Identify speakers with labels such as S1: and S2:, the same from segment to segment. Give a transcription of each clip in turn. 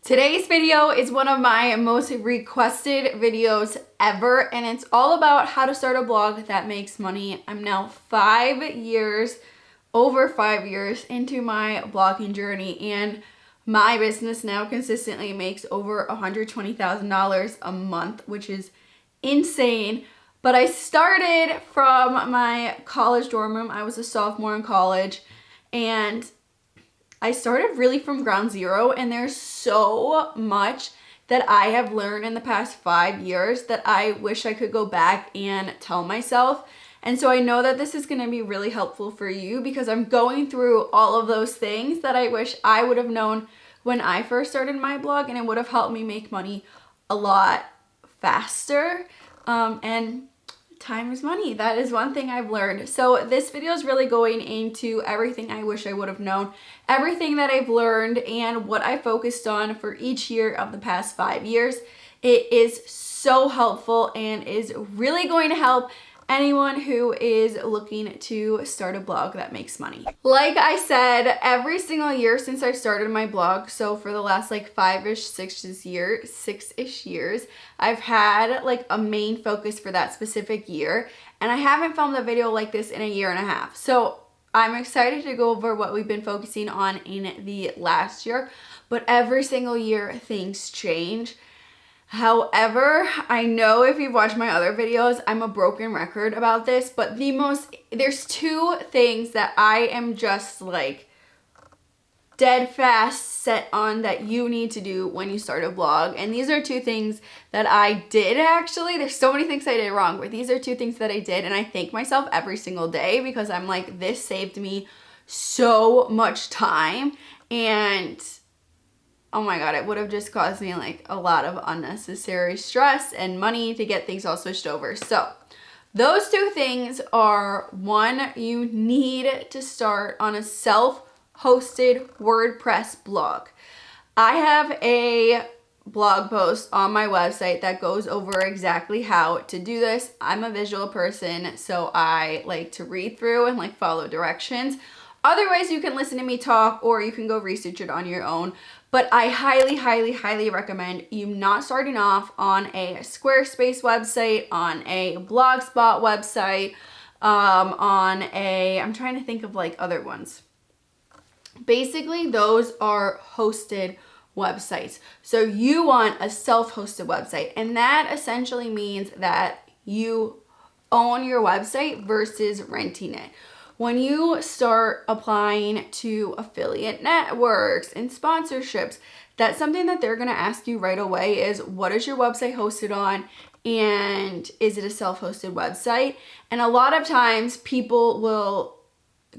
S1: Today's video is one of my most requested videos ever, and it's all about how to start a blog that makes money. I'm now over 5 years into my blogging journey, and my business now consistently makes over $120,000 a month, which is insane. But I started from my college dorm room. I was a sophomore in college, and I started really from ground zero, and there's so much that I have learned in the past 5 years that I wish I could go back and tell myself. And so I know that this is going to be really helpful for you because I'm going through all of those things that I wish I would have known when I first started my blog, and it would have helped me make money a lot faster. And time is money. That is one thing I've learned. So this video is really going into everything I wish I would have known, everything that I've learned, and what I focused on for each year of the past 5 years. It is so helpful and is really going to help anyone who is looking to start a blog that makes money. Like I said, every single year since I started my blog, so for the last like 6-ish years, I've had like a main focus for that specific year, and I haven't filmed a video like this in a year and a half. So I'm excited to go over what we've been focusing on in the last year, but every single year things change. However, I know if you've watched my other videos, I'm a broken record about this, but there's two things that I am just like dead fast set on that you need to do when you start a blog. And these are two things that I did actually. There's so many things I did wrong, but these are two things that I did, and I thank myself every single day because I'm like, this saved me so much time, and oh my God, it would have just caused me like a lot of unnecessary stress and money to get things all switched over. So those two things are, one, you need to start on a self-hosted WordPress blog. I have a blog post on my website that goes over exactly how to do this. I'm a visual person, so I like to read through and like follow directions. Otherwise, you can listen to me talk or you can go research it on your own. But I highly, highly, highly recommend you not starting off on a Squarespace website, on a Blogspot website, I'm trying to think of like other ones. Basically, those are hosted websites. So you want a self-hosted website, and that essentially means that you own your website versus renting it. When you start applying to affiliate networks and sponsorships, that's something that they're going to ask you right away is, what is your website hosted on, and is it a self-hosted website? And a lot of times people will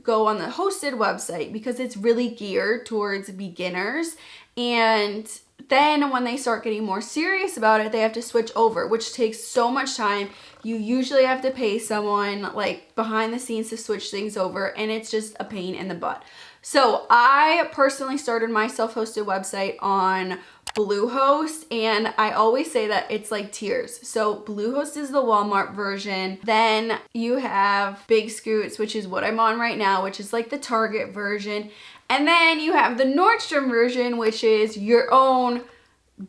S1: go on the hosted website because it's really geared towards beginners, and then when they start getting more serious about it, they have to switch over, which takes so much time. You usually have to pay someone like behind the scenes to switch things over, and it's just a pain in the butt. So I personally started my self-hosted website on Bluehost, and I always say that it's like tiers. So Bluehost is the Walmart version. Then you have Big Scoots, which is what I'm on right now, which is like the Target version. And then you have the Nordstrom version, which is your own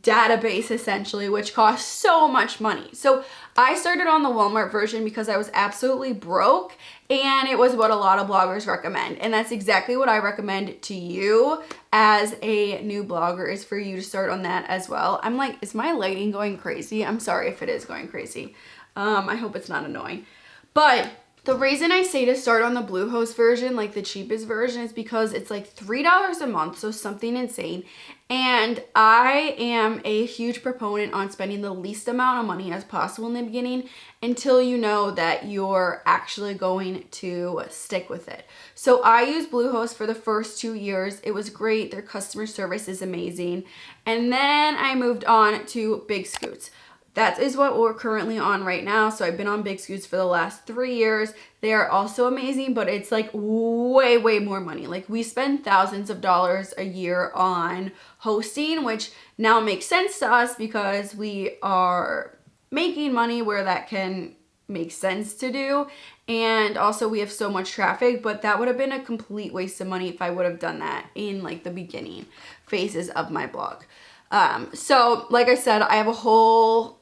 S1: database essentially, which costs so much money. So I started on the Walmart version because I was absolutely broke, and it was what a lot of bloggers recommend. And that's exactly what I recommend to you as a new blogger, is for you to start on that as well. I'm like, is my lighting going crazy? I'm sorry if it is going crazy. I hope it's not annoying. But the reason I say to start on the Bluehost version, like the cheapest version, is because it's like $3 a month, so something insane. And I am a huge proponent on spending the least amount of money as possible in the beginning until you know that you're actually going to stick with it. So I used Bluehost for the first 2 years. It was great. Their customer service is amazing. And then I moved on to Big Scoots. That is what we're currently on right now. So I've been on Big Scoots for the last 3 years. They are also amazing, but it's like way, way more money. Like we spend thousands of dollars a year on hosting, which now makes sense to us because we are making money where that can make sense to do. And also we have so much traffic, but that would have been a complete waste of money if I would have done that in like the beginning phases of my blog. So like I said, I have a whole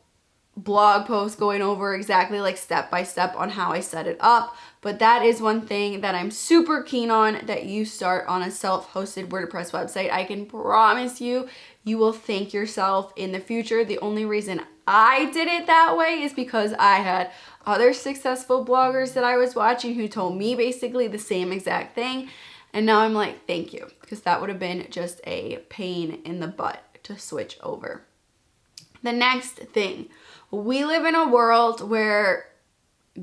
S1: blog post going over exactly like step by step on how I set it up. But that is one thing that I'm super keen on, that you start on a self-hosted WordPress website. I can promise you, you will thank yourself in the future. The only reason I did it that way is because I had other successful bloggers that I was watching who told me basically the same exact thing. And now I'm like, thank you, because that would have been just a pain in the butt to switch over. The next thing, we live in a world where,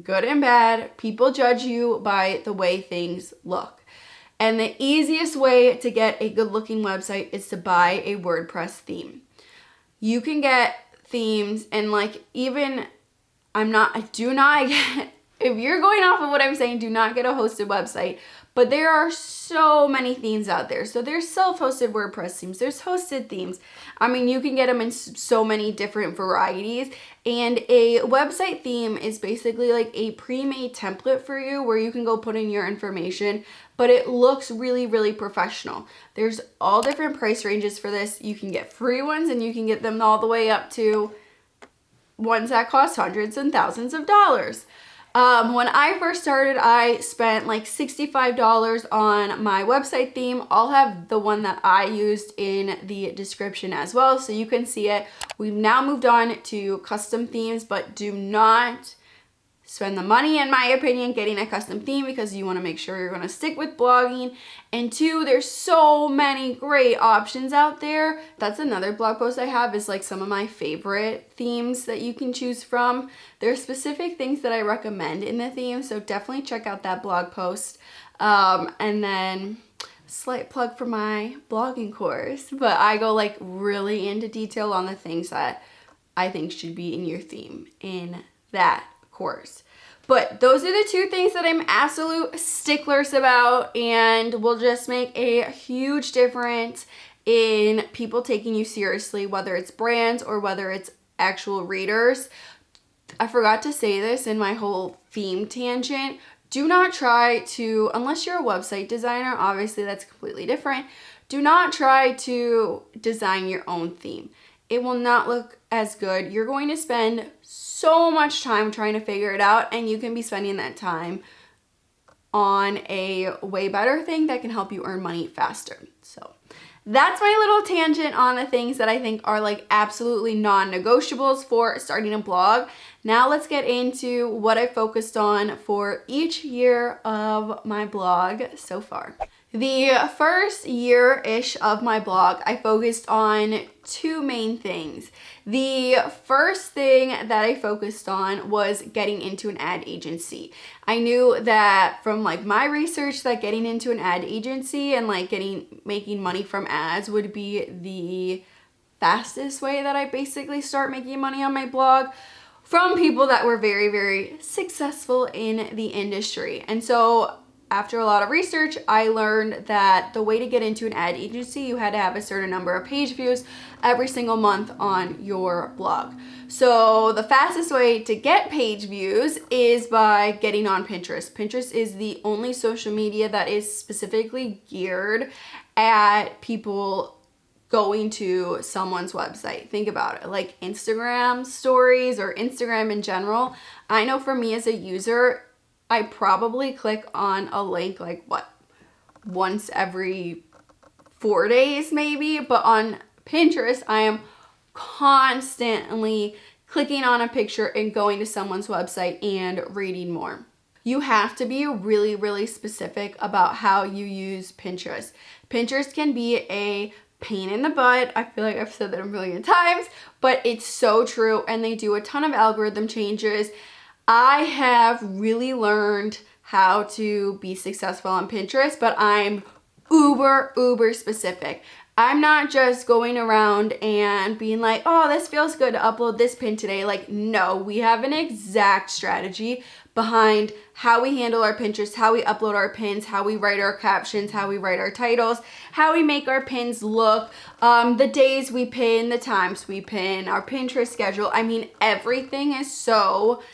S1: good and bad, people judge you by the way things look. And the easiest way to get a good looking website is to buy a WordPress theme. You can get themes, and like, even if you're going off of what I'm saying, do not get a hosted website. But there are so many themes out there. So there's self-hosted WordPress themes, there's hosted themes. I mean, you can get them in so many different varieties. And a website theme is basically like a pre-made template for you where you can go put in your information, but it looks really, really professional. There's all different price ranges for this. You can get free ones, and you can get them all the way up to ones that cost hundreds and thousands of dollars. When I first started, I spent like $65 on my website theme. I'll have the one that I used in the description as well, so you can see it. We've now moved on to custom themes, but do not spend the money, in my opinion, getting a custom theme, because you want to make sure you're going to stick with blogging. And two, there's so many great options out there. That's another blog post I have, is like some of my favorite themes that you can choose from. There are specific things that I recommend in the theme, so definitely check out that blog post. And then slight plug for my blogging course, but I go like really into detail on the things that I think should be in your theme in that course. But those are the two things that I'm absolute sticklers about, and will just make a huge difference in people taking you seriously, whether it's brands or whether it's actual readers. I forgot to say this in my whole theme tangent. Do not try to, unless you're a website designer, obviously that's completely different. Do not try to design your own theme. It will not look as good. You're going to spend so much time trying to figure it out, and you can be spending that time on a way better thing that can help you earn money faster. So that's my little tangent on the things that I think are like absolutely non-negotiables for starting a blog. Now let's get into what I focused on for each year of my blog so far. The first year-ish of my blog, I focused on two main things. The first thing that I focused on was getting into an ad agency. I knew that from like my research that getting into an ad agency and like making money from ads would be the fastest way that I basically start making money on my blog from people that were very, very successful in the industry. And so after a lot of research, I learned that the way to get into an ad agency, you had to have a certain number of page views every single month on your blog. So the fastest way to get page views is by getting on Pinterest. Pinterest is the only social media that is specifically geared at people going to someone's website. Think about it, like Instagram stories or Instagram in general. I know for me as a user, I probably click on a link like once every 4 days maybe, but on Pinterest, I am constantly clicking on a picture and going to someone's website and reading more. You have to be really, really specific about how you use Pinterest. Pinterest can be a pain in the butt. I feel like I've said that a million times, but it's so true, and they do a ton of algorithm changes. I have really learned how to be successful on Pinterest, but I'm uber specific. I'm not just going around and being like, oh, this feels good to upload this pin today. Like, no, we have an exact strategy behind how we handle our Pinterest, how we upload our pins, how we write our captions, how we write our titles, how we make our pins look, the days we pin, the times we pin, our Pinterest schedule. I mean, everything is so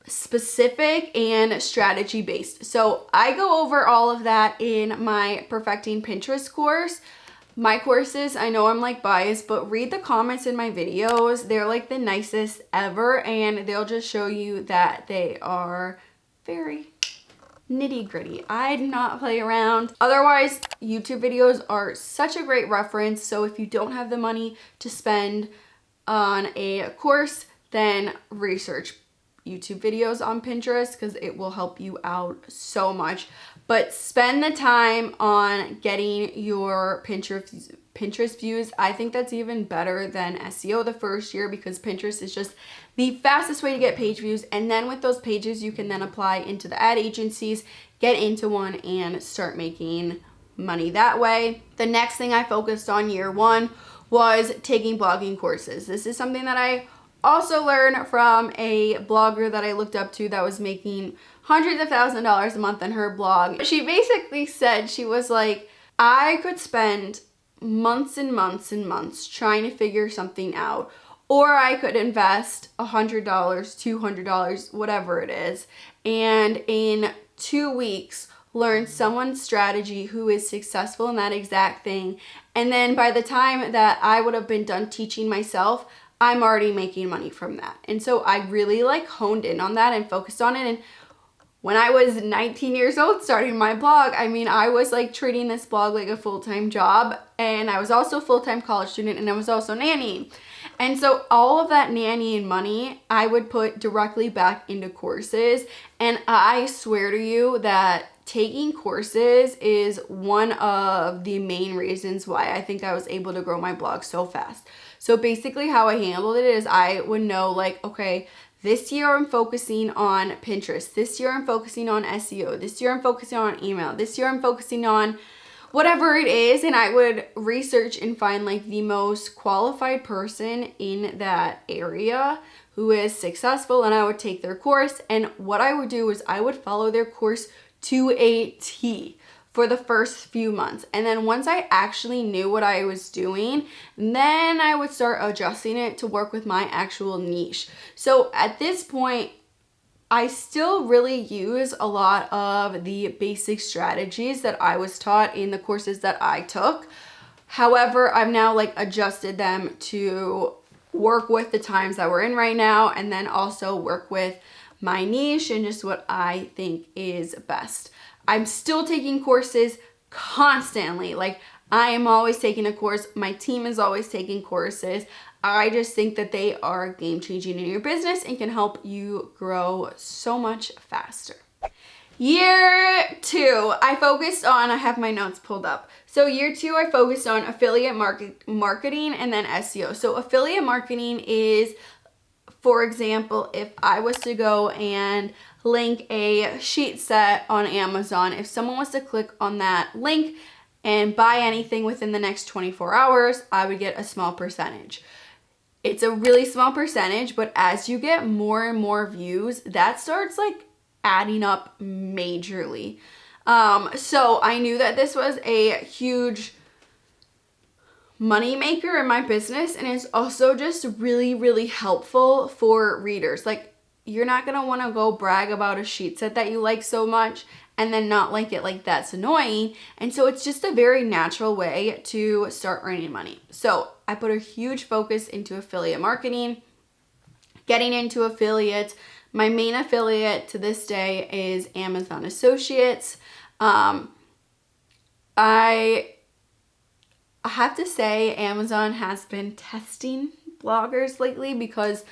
S1: specific and strategy based. So I go over all of that in my Perfecting Pinterest course. My courses, I know I'm like biased, but read the comments in my videos. They're like the nicest ever, and they'll just show you that they are very nitty gritty. I do not play around. Otherwise, YouTube videos are such a great reference. So if you don't have the money to spend on a course, then research YouTube videos on Pinterest because it will help you out so much. But spend the time on getting your Pinterest views. I think that's even better than SEO the first year because Pinterest is just the fastest way to get page views. And then with those pages, you can then apply into the ad agencies, get into one, and start making money that way. The next thing I focused on year one was taking blogging courses. This is something that I also learned from a blogger that I looked up to that was making hundreds of thousands of dollars a month on her blog. She basically said, she was like, I could spend months and months and months trying to figure something out, or I could invest $100, $200, whatever it is, and in 2 weeks learn someone's strategy who is successful in that exact thing. And then by the time that I would have been done teaching myself, I'm already making money from that. And so I really like honed in on that and focused on it. And when I was 19 years old starting my blog, I mean, I was like treating this blog like a full-time job, and I was also a full-time college student, and I was also nannying. And so all of that nannying money I would put directly back into courses. And I swear to you that taking courses is one of the main reasons why I think I was able to grow my blog so fast. So basically how I handled it is I would know like, okay, this year I'm focusing on Pinterest. This year I'm focusing on SEO. This year I'm focusing on email. This year I'm focusing on whatever it is. And I would research and find like the most qualified person in that area who is successful, and I would take their course. And what I would do is I would follow their course to a T for the first few months. And then once I actually knew what I was doing, then I would start adjusting it to work with my actual niche. So at this point, I still really use a lot of the basic strategies that I was taught in the courses that I took. However, I've now like adjusted them to work with the times that we're in right now, and then also work with my niche and just what I think is best. I'm still taking courses constantly. Like, I am always taking a course. My team is always taking courses. I just think that they are game changing in your business and can help you grow so much faster. Year two, I have my notes pulled up. So year two, I focused on affiliate marketing and then SEO. So affiliate marketing is, for example, if I was to go and link a sheet set on Amazon, if someone was to click on that link and buy anything within the next 24 hours, I would get a small percentage. It's a really small percentage, but as you get more and more views, that starts like adding up majorly. So I knew that this was a huge money maker in my business, and it's also just really, really helpful for readers. Like, you're not gonna want to go brag about a sheet set that you like so much and then not like it. Like, that's annoying. And so it's just a very natural way to start earning money. So I put a huge focus into affiliate marketing, getting into affiliates. My main affiliate to this day is Amazon Associates. I have to say Amazon has been testing bloggers lately because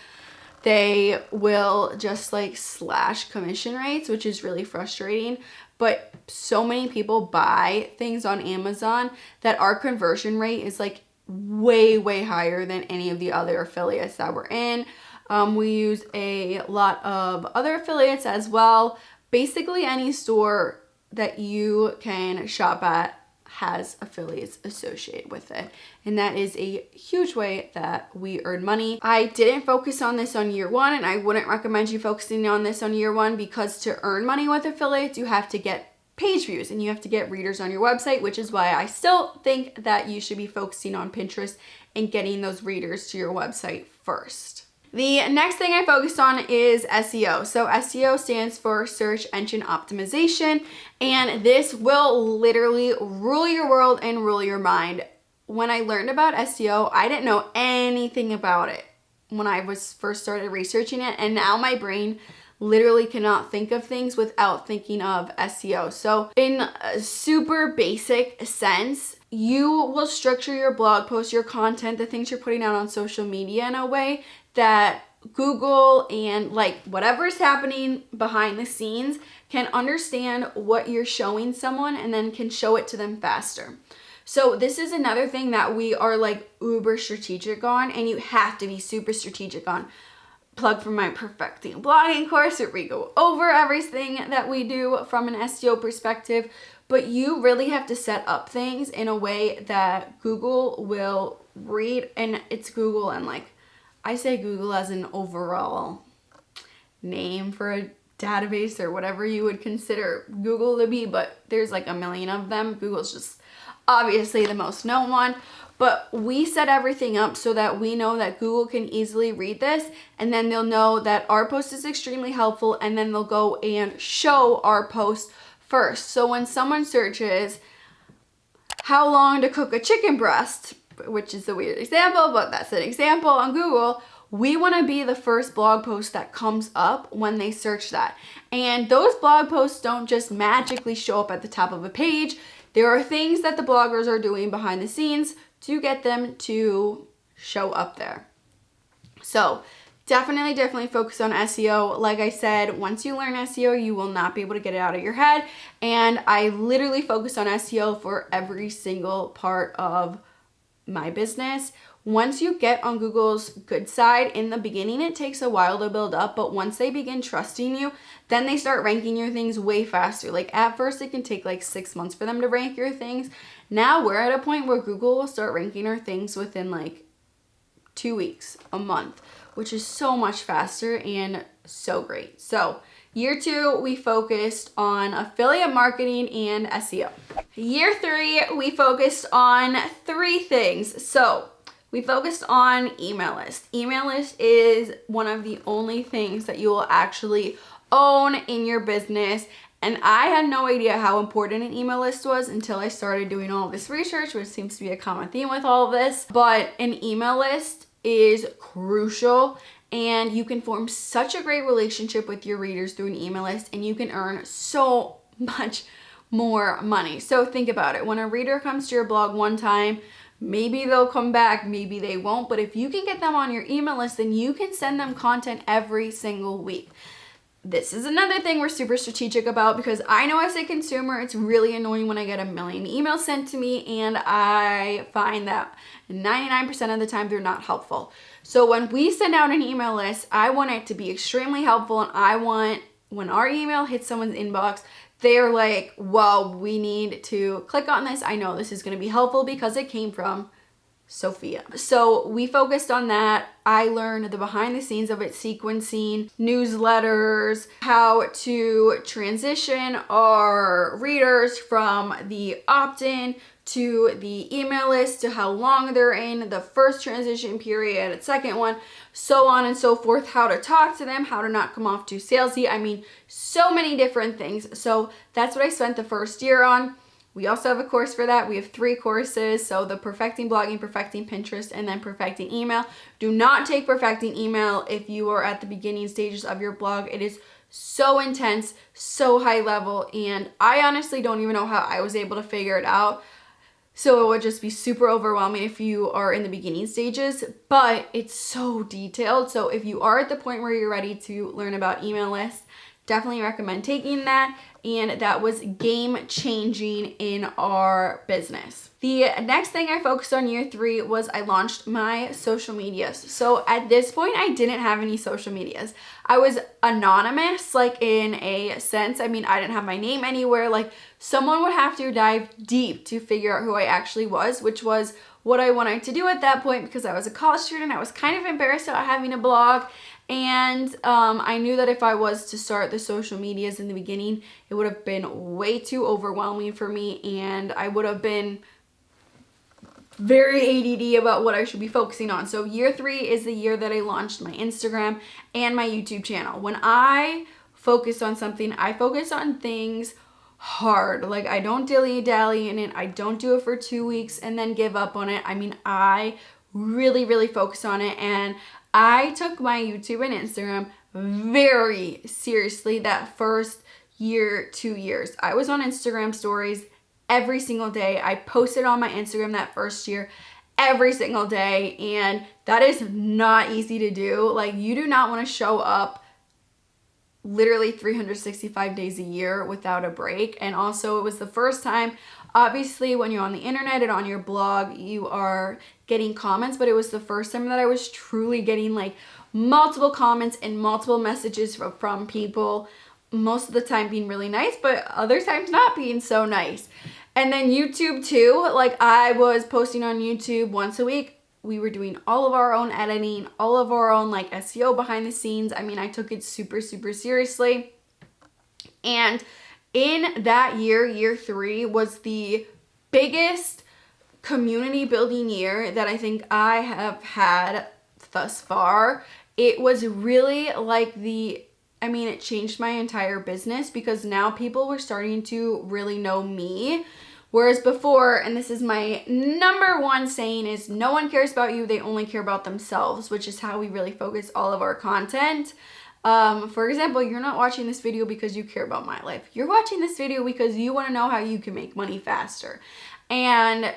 S1: they will just like slash commission rates, which is really frustrating. But so many people buy things on Amazon that our conversion rate is like way, way higher than any of the other affiliates that we're in. We use a lot of other affiliates as well. Basically, any store that you can shop at has affiliates associated with it. And that is a huge way that we earn money. I didn't focus on this on year one, and I wouldn't recommend you focusing on this on year one, because to earn money with affiliates, you have to get page views and you have to get readers on your website, which is why I still think that you should be focusing on Pinterest and getting those readers to your website first. The next thing I focused on is SEO. So SEO stands for search engine optimization, and this will literally rule your world and rule your mind. when I learned about SEO, I didn't know anything about it when I was first started researching it. And now my brain literally cannot think of things without thinking of SEO. So in a super basic sense, you will structure your blog post, your content, the things you're putting out on social media in a way that Google and like whatever's happening behind the scenes can understand what you're showing someone and then can show it to them faster. So this is another thing that we are like uber strategic on, and you have to be super strategic on. Plug for my Perfecting Blogging course where we go over everything that we do from an SEO perspective, but you really have to set up things in a way that Google will read, and it's Google, and like I say Google as an overall name for a database or whatever you would consider Google to be, but there's like a million of them. Google's just obviously the most known one, but we set everything up so that we know that Google can easily read this, and then they'll know that our post is extremely helpful, and then they'll go and show our post first. So when someone searches how long to cook a chicken breast, which is a weird example, but that's an example on Google, we want to be the first blog post that comes up when they search that. And those blog posts don't just magically show up at the top of a page. There are things that the bloggers are doing behind the scenes to get them to show up there. So definitely focus on SEO. Like I said, once you learn SEO, you will not be able to get it out of your head. And I literally focus on SEO for every single part of my business. Once you get on Google's good side, in the beginning it takes a while to build up, but once they begin trusting you, then they start ranking your things way faster. Like at first it can take like 6 months for them to rank your things. Now we're at a point where Google will start ranking our things within like 2 weeks, a month, which is so much faster and so great. So year 2, we focused on affiliate marketing and SEO. Year 3, we focused on 3 things. So we focused on email list. Email list is one of the only things that you will actually own in your business. And I had no idea how important an email list was until I started doing all this research, which seems to be a common theme with all of this. But an email list is crucial, and you can form such a great relationship with your readers through an email list, and you can earn so much more money. So think about it. When a reader comes to your blog one time, maybe they'll come back, maybe they won't, but if you can get them on your email list, then you can send them content every single week. This is another thing we're super strategic about, because I know as a consumer, it's really annoying when I get a million emails sent to me, and I find that 99% of the time they're not helpful. So when we send out an email list, I want it to be extremely helpful, and I want when our email hits someone's inbox, they're like, whoa, we need to click on this. I know this is going to be helpful because it came from Sophia. So we focused on that. I learned the behind the scenes of it, sequencing, newsletters, how to transition our readers from the opt-in to the email list, to how long they're in the first transition period, the second one, so on and so forth, how to talk to them, how to not come off too salesy. I mean, so many different things. So that's what I spent the first year on. We also have a course for that. We have 3 courses. So the Perfecting Blogging, Perfecting Pinterest, and then Perfecting Email. Do not take Perfecting Email if you are at the beginning stages of your blog. It is so intense, so high level, and I honestly don't even know how I was able to figure it out. So it would just be super overwhelming if you are in the beginning stages, but it's so detailed. So if you are at the point where you're ready to learn about email lists, definitely recommend taking that. And that was game changing in our business. The next thing I focused on year 3 was I launched my social medias. So at this point, I didn't have any social medias. I was anonymous, like in a sense. I mean, I didn't have my name anywhere. Like someone would have to dive deep to figure out who I actually was, which was what I wanted to do at that point because I was a college student. I was kind of embarrassed about having a blog. And I knew that if I was to start the social medias in the beginning, it would have been way too overwhelming for me, and I would have been very ADD about what I should be focusing on. So year 3 is the year that I launched my Instagram and my YouTube channel. When I focus on something, I focus on things hard. Like, I don't dilly-dally in it. I don't do it for 2 weeks and then give up on it. I mean, I really, really focus on it. And I took my YouTube and Instagram very seriously that first year, 2 years. I was on Instagram stories every single day. I posted on my Instagram that first year every single day. And that is not easy to do. Like, you do not want to show up literally 365 days a year without a break. And also, it was the first time, obviously when you're on the internet and on your blog, you are getting comments, but it was the first time that I was truly getting like multiple comments and multiple messages from people, most of the time being really nice, but other times not being so nice. And then YouTube too, like I was posting on YouTube once a week. We were doing all of our own editing, all of our own like SEO behind the scenes. I mean, I took it super, super seriously. And in that year, year 3 was the biggest community building year that I think I have had thus far. It was really like it changed my entire business because now people were starting to really know me. Whereas before, and this is my number one saying, is no one cares about you, they only care about themselves, which is how we really focus all of our content. For example, you're not watching this video because you care about my life. You're watching this video because you want to know how you can make money faster. And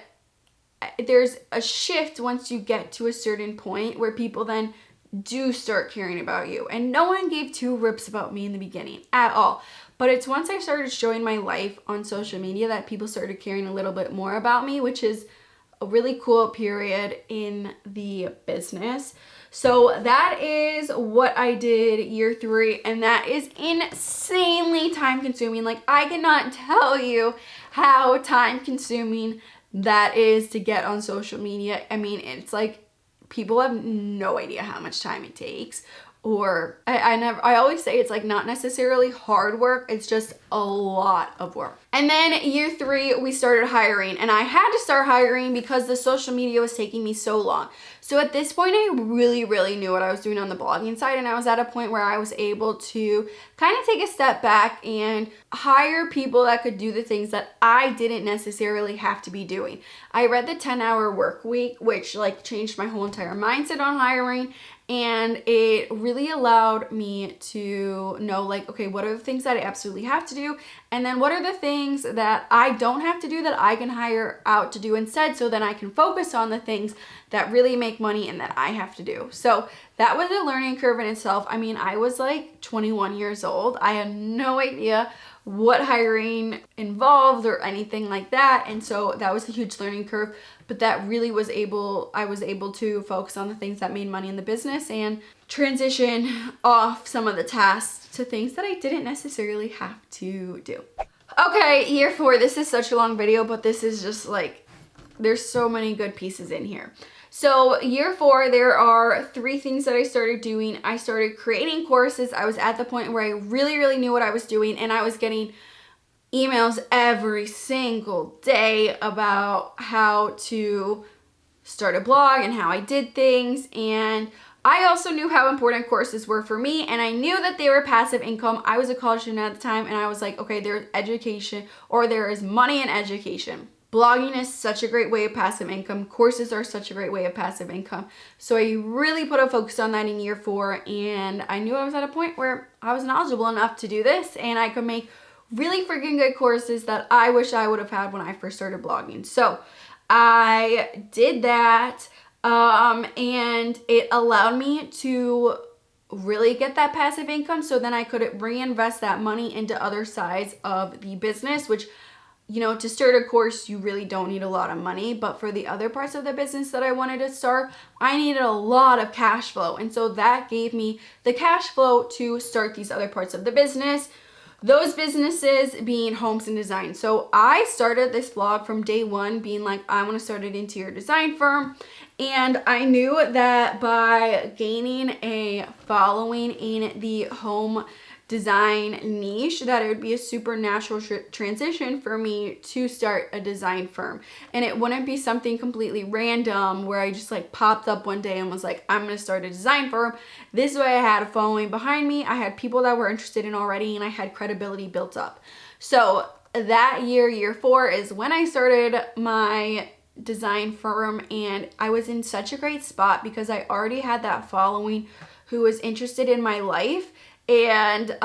S1: there's a shift once you get to a certain point where people then do start caring about you. And no one gave 2 rips about me in the beginning at all. But it's once I started showing my life on social media that people started caring a little bit more about me, which is a really cool period in the business. So that is what I did year 3, and that is insanely time consuming. Like, I cannot tell you how time consuming that is to get on social media. I mean, it's like people have no idea how much time it takes. Or I always say it's like not necessarily hard work, it's just a lot of work. And then year 3, we started hiring, and I had to start hiring because the social media was taking me so long. So at this point, I really, really knew what I was doing on the blogging side, and I was at a point where I was able to kind of take a step back and hire people that could do the things that I didn't necessarily have to be doing. I read the 10-hour work week, which like changed my whole entire mindset on hiring. And it really allowed me to know, like, okay, what are the things that I absolutely have to do? And then what are the things that I don't have to do that I can hire out to do instead, so then I can focus on the things that really make money and that I have to do. So that was a learning curve in itself. I mean, I was like 21 years old. I had no idea what hiring involved or anything like that. And so that was a huge learning curve, but that really I was able to focus on the things that made money in the business and transition off some of the tasks to things that I didn't necessarily have to do. Okay, year 4, this is such a long video, but this is just like, there's so many good pieces in here. So year 4, there are 3 things that I started doing. I started creating courses. I was at the point where I really, really knew what I was doing, and I was getting emails every single day about how to start a blog and how I did things. And I also knew how important courses were for me, and I knew that they were passive income. I was a college student at the time, and I was like, okay, there's education, or there is money in education. Blogging is such a great way of passive income. Courses are such a great way of passive income. So I really put a focus on that in year 4, and I knew I was at a point where I was knowledgeable enough to do this, and I could make really freaking good courses that I wish I would have had when I first started blogging. So I did that, and it allowed me to really get that passive income, so then I could reinvest that money into other sides of the business, which, you know, to start a course, you really don't need a lot of money. But for the other parts of the business that I wanted to start, I needed a lot of cash flow. And so that gave me the cash flow to start these other parts of the business. Those businesses being homes and design. So I started this blog from day 1 being like, I want to start an interior design firm. And I knew that by gaining a following in the home design niche, that it would be a super natural transition for me to start a design firm. And it wouldn't be something completely random where I just like popped up one day and was like, I'm going to start a design firm. This way I had a following behind me. I had people that were interested in already, and I had credibility built up. So that year 4, is when I started my design firm, and I was in such a great spot because I already had that following who was interested in my life, and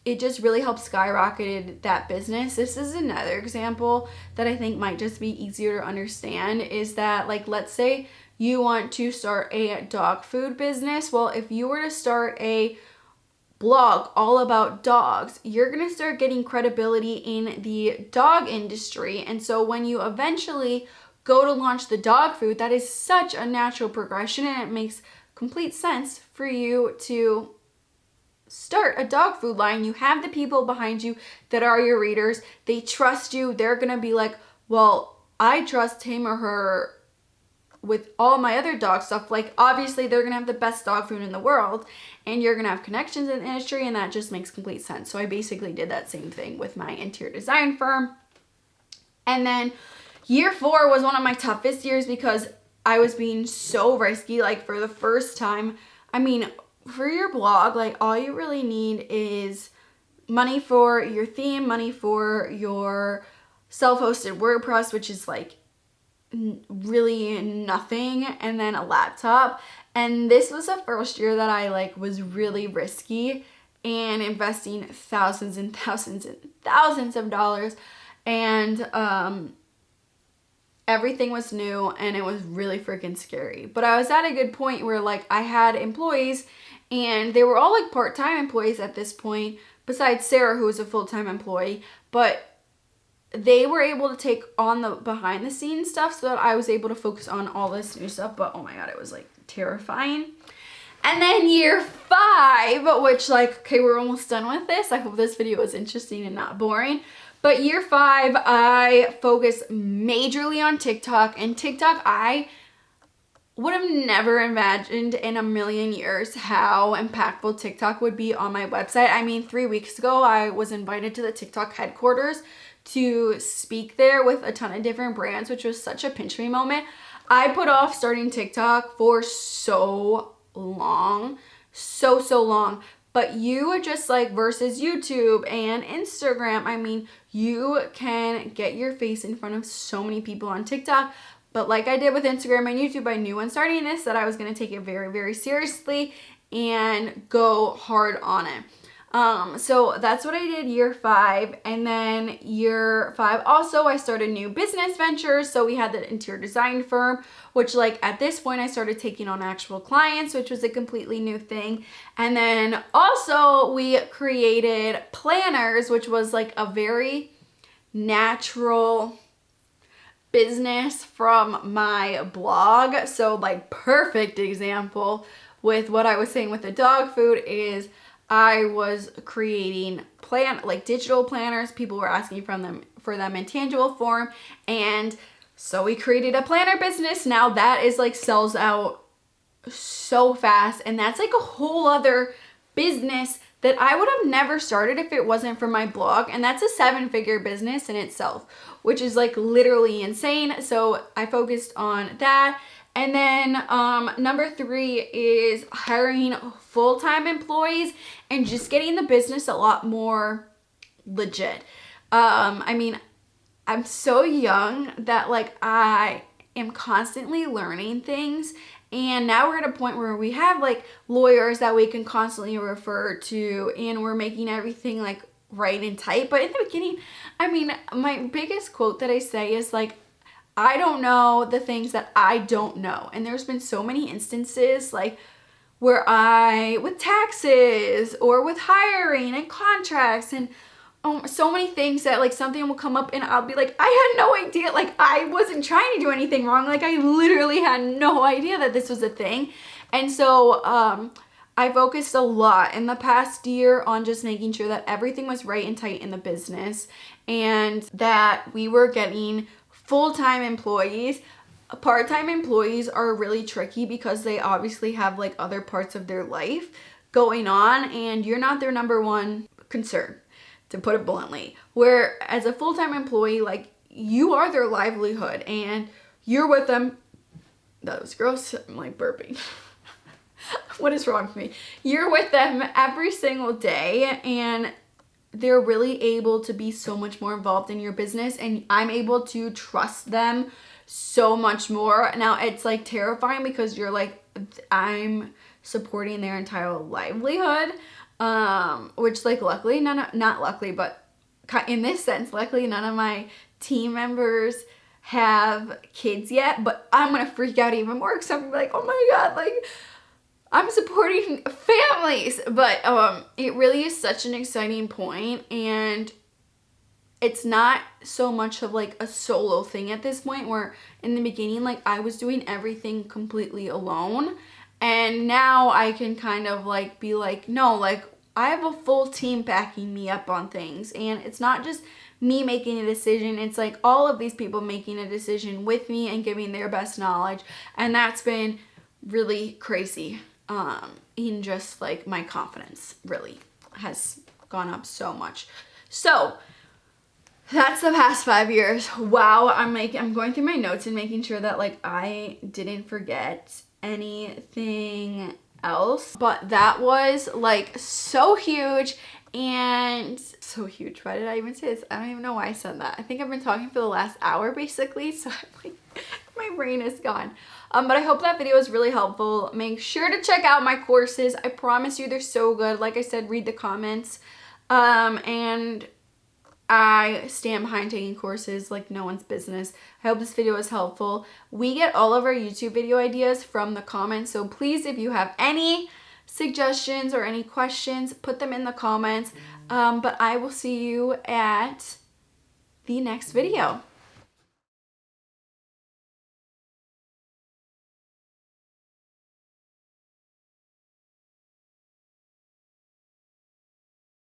S1: it just really helped skyrocketed that business. This is another example that I think might just be easier to understand, is that, like, let's say you want to start a dog food business. Well, if you were to start a blog all about dogs, you're going to start getting credibility in the dog industry. And so when you eventually go to launch the dog food, that is such a natural progression, and it makes complete sense for you to start a dog food line. You have the people behind you that are your readers. They trust you. They're going to be like, well, I trust him or her with all my other dog stuff. Like, obviously they're gonna have the best dog food in the world, and you're gonna have connections in the industry, and that just makes complete sense. So I basically did that same thing with my interior design firm. And then year 4 was one of my toughest years because I was being so risky. Like, for the first time, I mean, for your blog, like, all you really need is money for your theme, money for your self-hosted WordPress, which is like really nothing, and then a laptop. And this was the first year that I like was really risky and investing thousands and thousands and thousands of dollars, and everything was new, and it was really freaking scary. But I was at a good point where, like, I had employees, and they were all like part-time employees at this point, besides Sarah, who was a full-time employee. But they were able to take on the behind the scenes stuff so that I was able to focus on all this new stuff. But oh my god, it was like terrifying. And then year 5, which, like, okay, we're almost done with this. I hope this video was interesting and not boring. But year 5, I focused majorly on TikTok. And TikTok, I would have never imagined in a million years how impactful TikTok would be on my website. I mean, 3 weeks ago, I was invited to the TikTok headquarters to speak there with a ton of different brands, which was such a pinch me moment. I put off starting TikTok for so long, so long. But you just, like, versus YouTube and Instagram, I mean, you can get your face in front of so many people on TikTok. But like I did with Instagram and YouTube, I knew when starting this that I was going to take it very, very seriously and go hard on it. So that's what I did year 5. And then year 5 also, I started new business ventures. So we had the interior design firm, which, like, at this point I started taking on actual clients, which was a completely new thing. And then also we created planners, which was like a very natural business from my blog. So, like, perfect example with what I was saying with the dog food is I was creating digital planners. People were asking for them in tangible form, and so we created a planner business. Now that is like sells out so fast, and that's like a whole other business that I would have never started if it wasn't for my blog. And that's a 7-figure business in itself, which is like literally insane. So I focused on that. And then number 3 is hiring full-time employees and just getting the business a lot more legit. I mean, I'm so young that, like, I am constantly learning things. And now we're at a point where we have, like, lawyers that we can constantly refer to, and we're making everything, like, right and tight. But in the beginning, I mean, my biggest quote that I say is, like, I don't know the things that I don't know. And there's been so many instances, like, where with taxes or with hiring and contracts and so many things that, like, something will come up and I'll be like, I had no idea. Like, I wasn't trying to do anything wrong. Like, I literally had no idea that this was a thing. And so I focused a lot in the past year on just making sure that everything was right and tight in the business, and that we were getting full-time employees. Part-time employees are really tricky because they obviously have, like, other parts of their life going on, and you're not their number one concern, to put it bluntly. Where as a full-time employee, like, you are their livelihood, and you're with them. That was gross. I'm like burping. What is wrong with me? You're with them every single day, and they're really able to be so much more involved in your business, and I'm able to trust them so much more. Now it's like terrifying because you're like, I'm supporting their entire livelihood, which like luckily not luckily, but in this sense, luckily none of my team members have kids yet, but I'm gonna freak out even more because I'm like, oh my god, like I'm supporting families. But it really is such an exciting point, and it's not so much of like a solo thing at this point, where in the beginning like I was doing everything completely alone, and now I can kind of like be like, no, like I have a full team backing me up on things, and it's not just me making a decision, it's like all of these people making a decision with me and giving their best knowledge, and that's been really crazy. In just like my confidence really has gone up so much. So that's the past 5 years. Wow, I'm going through my notes and making sure that like I didn't forget anything else, but that was like so huge. And so huge. Why did I even say this? I don't even know why I said that. I think I've been talking for the last hour basically, so I'm like, my brain is gone. But I hope that video was really helpful. Make sure to check out my courses. I promise you they're so good. Like I said, read the comments. And I stand behind taking courses like no one's business. I hope this video was helpful. We get all of our YouTube video ideas from the comments, so please, if you have any suggestions or any questions, put them in the comments. But I will see you at the next video.